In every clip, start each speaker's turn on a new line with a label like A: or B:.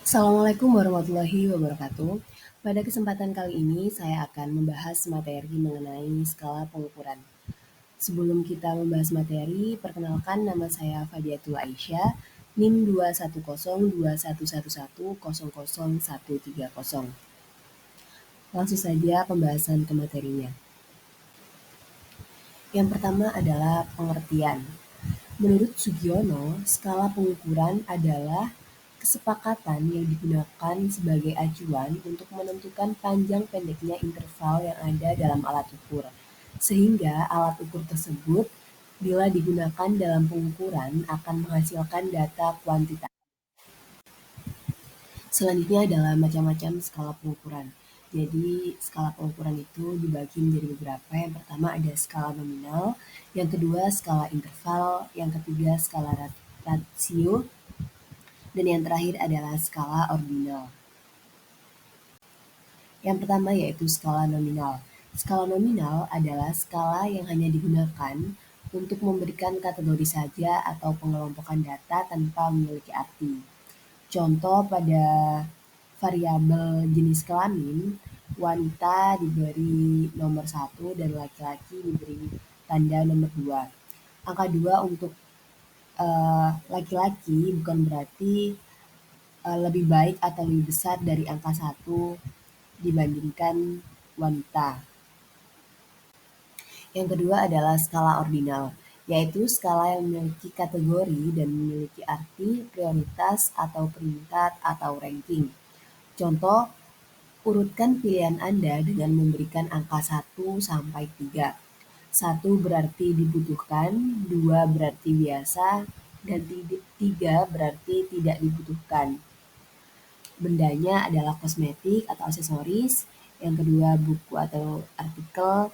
A: Assalamualaikum warahmatullahi wabarakatuh. Pada kesempatan kali ini saya akan membahas materi mengenai skala pengukuran. Sebelum kita membahas materi, perkenalkan nama saya Fadiatul Aisyah, NIM 2102111000130. Langsung saja pembahasan ke materinya. Yang pertama adalah pengertian. Menurut Sugiono, skala pengukuran adalah kesepakatan yang digunakan sebagai acuan untuk menentukan panjang pendeknya interval yang ada dalam alat ukur, sehingga alat ukur tersebut bila digunakan dalam pengukuran akan menghasilkan data kuantitatif. Selanjutnya adalah macam-macam skala pengukuran. Jadi skala pengukuran itu dibagi menjadi beberapa. Yang pertama ada skala nominal, yang kedua skala interval, yang ketiga skala rasio, dan yang terakhir adalah skala ordinal. Yang pertama yaitu skala nominal. Skala nominal adalah skala yang hanya digunakan untuk memberikan kategori saja atau pengelompokan data tanpa memiliki arti. Contoh pada variabel jenis kelamin, wanita diberi nomor 1 dan laki-laki diberi tanda nomor 2. Angka 2 untuk laki-laki bukan berarti lebih baik atau lebih besar dari angka 1 dibandingkan wanita. Yang kedua adalah skala ordinal, yaitu skala yang memiliki kategori dan memiliki arti, prioritas, atau peringkat, atau ranking. Contoh, urutkan pilihan Anda dengan memberikan angka 1 sampai 3. 1 berarti dibutuhkan, 2 berarti biasa, dan 3 berarti tidak dibutuhkan. Bendanya adalah kosmetik atau aksesoris, yang kedua buku atau artikel,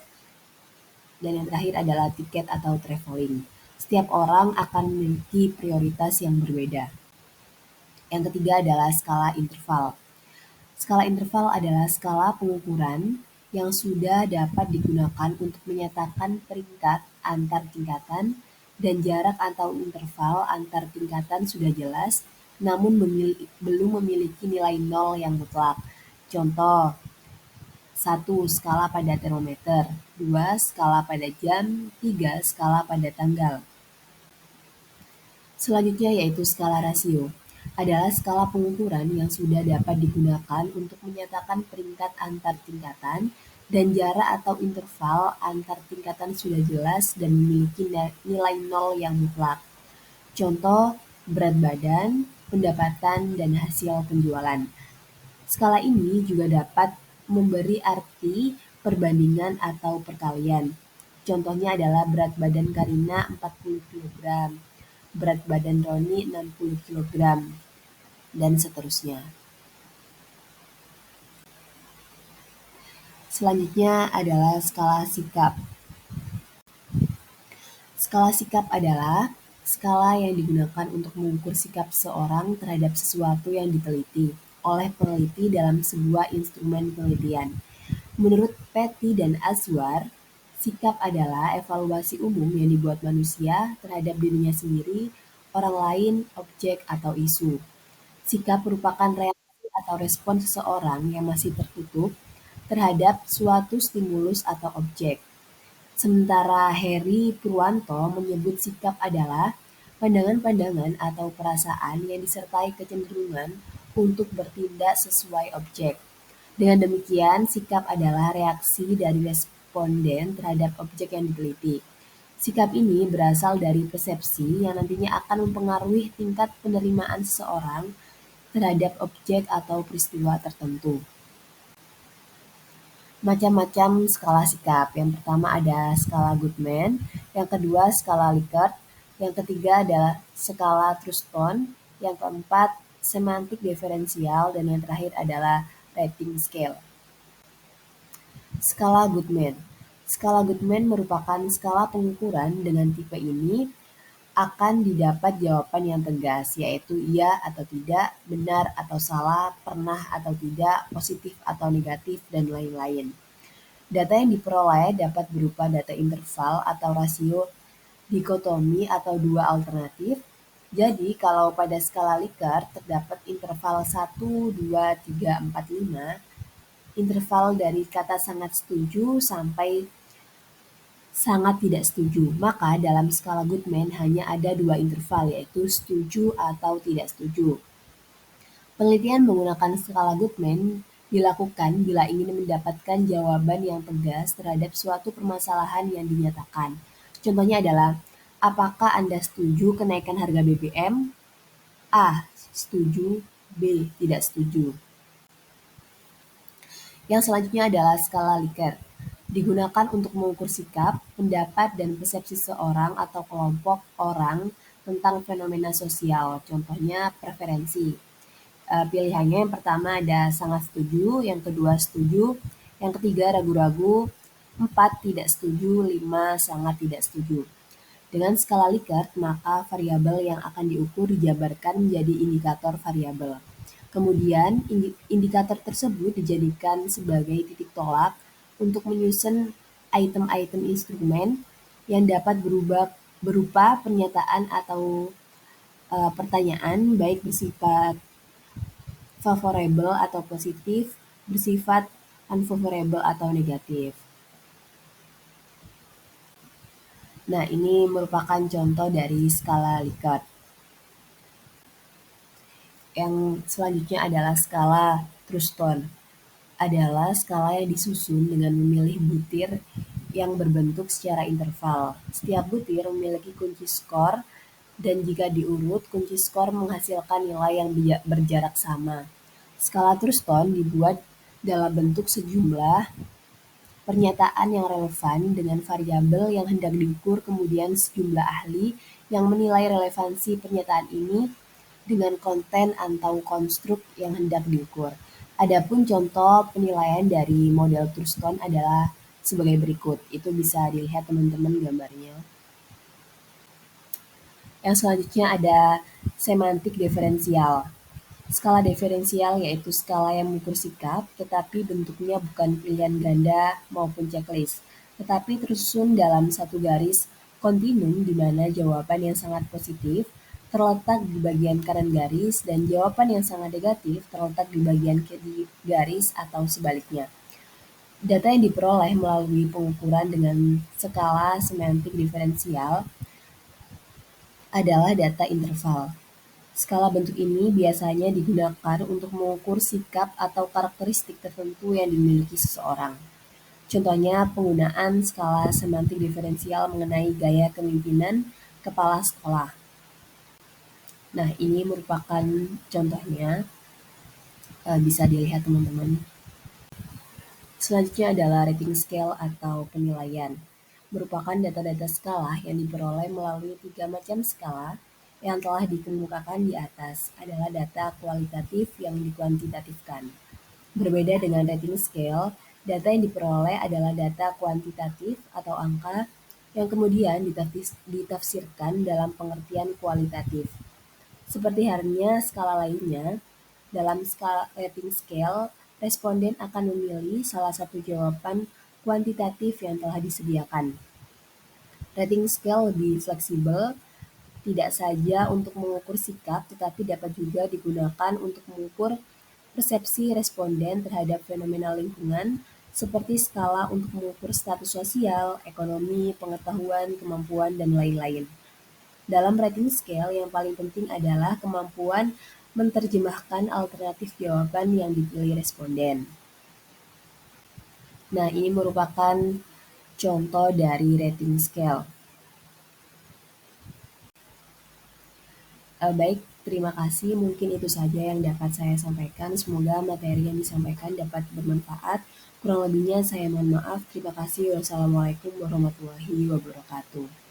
A: dan yang terakhir adalah tiket atau traveling. Setiap orang akan memiliki prioritas yang berbeda. Yang ketiga adalah skala interval. Skala interval adalah skala pengukuran yang sudah dapat digunakan untuk menyatakan peringkat antar tingkatan dan jarak atau interval antar tingkatan sudah jelas, namun belum memiliki nilai nol yang mutlak. Contoh, 1. Skala pada termometer, 2. Skala pada jam, 3. Skala pada tanggal. Selanjutnya yaitu skala rasio. Adalah skala pengukuran yang sudah dapat digunakan untuk menyatakan peringkat antar tingkatan dan jarak atau interval antar tingkatan sudah jelas dan memiliki nilai nol yang mutlak. Contoh, berat badan, pendapatan, dan hasil penjualan. Skala ini juga dapat memberi arti perbandingan atau perkalian. Contohnya adalah berat badan Karina 40 kg, berat badan Roni 60 kg, dan seterusnya. Selanjutnya adalah skala sikap. Skala sikap adalah skala yang digunakan untuk mengukur sikap seseorang terhadap sesuatu yang diteliti oleh peneliti dalam sebuah instrumen penelitian. Menurut Petty dan Azwar, sikap adalah evaluasi umum yang dibuat manusia terhadap dirinya sendiri, orang lain, objek, atau isu. Sikap merupakan reaksi atau respon seseorang yang masih tertutup terhadap suatu stimulus atau objek. Sementara Heri Purwanto menyebut sikap adalah pandangan-pandangan atau perasaan yang disertai kecenderungan untuk bertindak sesuai objek. Dengan demikian, sikap adalah reaksi dari responden terhadap objek yang diteliti. Sikap ini berasal dari persepsi yang nantinya akan mempengaruhi tingkat penerimaan seseorang terhadap objek atau peristiwa tertentu. Macam-macam skala sikap. Yang pertama ada skala Goodman, yang kedua skala Likert, yang ketiga adalah skala Truston, yang keempat semantik diferensial, dan yang terakhir adalah rating scale. Skala Goodman. Skala Goodman merupakan skala pengukuran dengan tipe ini akan didapat jawaban yang tegas, yaitu iya atau tidak, benar atau salah, pernah atau tidak, positif atau negatif, dan lain-lain. Data yang diperoleh dapat berupa data interval atau rasio dikotomi atau dua alternatif, Jadi, kalau pada skala Likert terdapat interval 1, 2, 3, 4, 5, interval dari kata sangat setuju sampai sangat tidak setuju. Maka dalam skala Goodman hanya ada dua interval, yaitu setuju atau tidak setuju. Penelitian menggunakan skala Goodman dilakukan bila ingin mendapatkan jawaban yang tegas terhadap suatu permasalahan yang dinyatakan. Contohnya adalah, apakah Anda setuju kenaikan harga BBM? A. Setuju. B. Tidak setuju. Yang selanjutnya adalah skala Likert. Digunakan untuk mengukur sikap, pendapat, dan persepsi seorang atau kelompok orang tentang fenomena sosial. Contohnya preferensi. Pilihannya yang pertama ada sangat setuju, yang kedua setuju, yang ketiga ragu-ragu, 4 tidak setuju, 5 sangat tidak setuju. Dengan skala Likert, maka variabel yang akan diukur dijabarkan menjadi indikator variabel. Kemudian, indikator tersebut dijadikan sebagai titik tolak untuk menyusun item-item instrumen yang dapat berupa pernyataan atau pertanyaan, baik bersifat favorable atau positif, bersifat unfavorable atau negatif. Nah, ini merupakan contoh dari skala Likert. Yang selanjutnya adalah skala Truston. Adalah skala yang disusun dengan memilih butir yang berbentuk secara interval. Setiap butir memiliki kunci skor, dan jika diurut, kunci skor menghasilkan nilai yang berjarak sama. Skala Truston dibuat dalam bentuk sejumlah pernyataan yang relevan dengan variabel yang hendak diukur, kemudian sejumlah ahli yang menilai relevansi pernyataan ini dengan konten atau konstruk yang hendak diukur. Adapun contoh penilaian dari model Truston adalah sebagai berikut. Itu bisa dilihat teman-teman gambarnya. Yang selanjutnya ada semantik diferensial. Skala diferensial yaitu skala yang mengukur sikap, tetapi bentuknya bukan pilihan ganda maupun checklist, tetapi tersusun dalam satu garis kontinum di mana jawaban yang sangat positif terletak di bagian kanan garis dan jawaban yang sangat negatif terletak di bagian kiri garis atau sebaliknya. Data yang diperoleh melalui pengukuran dengan skala semantik diferensial adalah data interval. Skala bentuk ini biasanya digunakan untuk mengukur sikap atau karakteristik tertentu yang dimiliki seseorang. Contohnya penggunaan skala semantik diferensial mengenai gaya kepemimpinan kepala sekolah. Nah, ini merupakan contohnya, bisa dilihat teman-teman. Selanjutnya adalah rating scale atau penilaian. Merupakan data-data skala yang diperoleh melalui 3 macam skala yang telah dikemukakan di atas adalah data kualitatif yang dikuantitatifkan. Berbeda dengan rating scale, data yang diperoleh adalah data kuantitatif atau angka yang kemudian ditafsirkan dalam pengertian kualitatif. Seperti halnya skala lainnya, dalam skala rating scale, responden akan memilih salah satu jawaban kuantitatif yang telah disediakan. Rating scale lebih fleksibel, tidak saja untuk mengukur sikap, tetapi dapat juga digunakan untuk mengukur persepsi responden terhadap fenomena lingkungan, seperti skala untuk mengukur status sosial, ekonomi, pengetahuan, kemampuan, dan lain-lain. Dalam rating scale, yang paling penting adalah kemampuan menerjemahkan alternatif jawaban yang dipilih responden. Nah, ini merupakan contoh dari rating scale. Baik, terima kasih. Mungkin itu saja yang dapat saya sampaikan. Semoga materi yang disampaikan dapat bermanfaat. Kurang lebihnya saya mohon maaf. Terima kasih. Wassalamualaikum warahmatullahi wabarakatuh.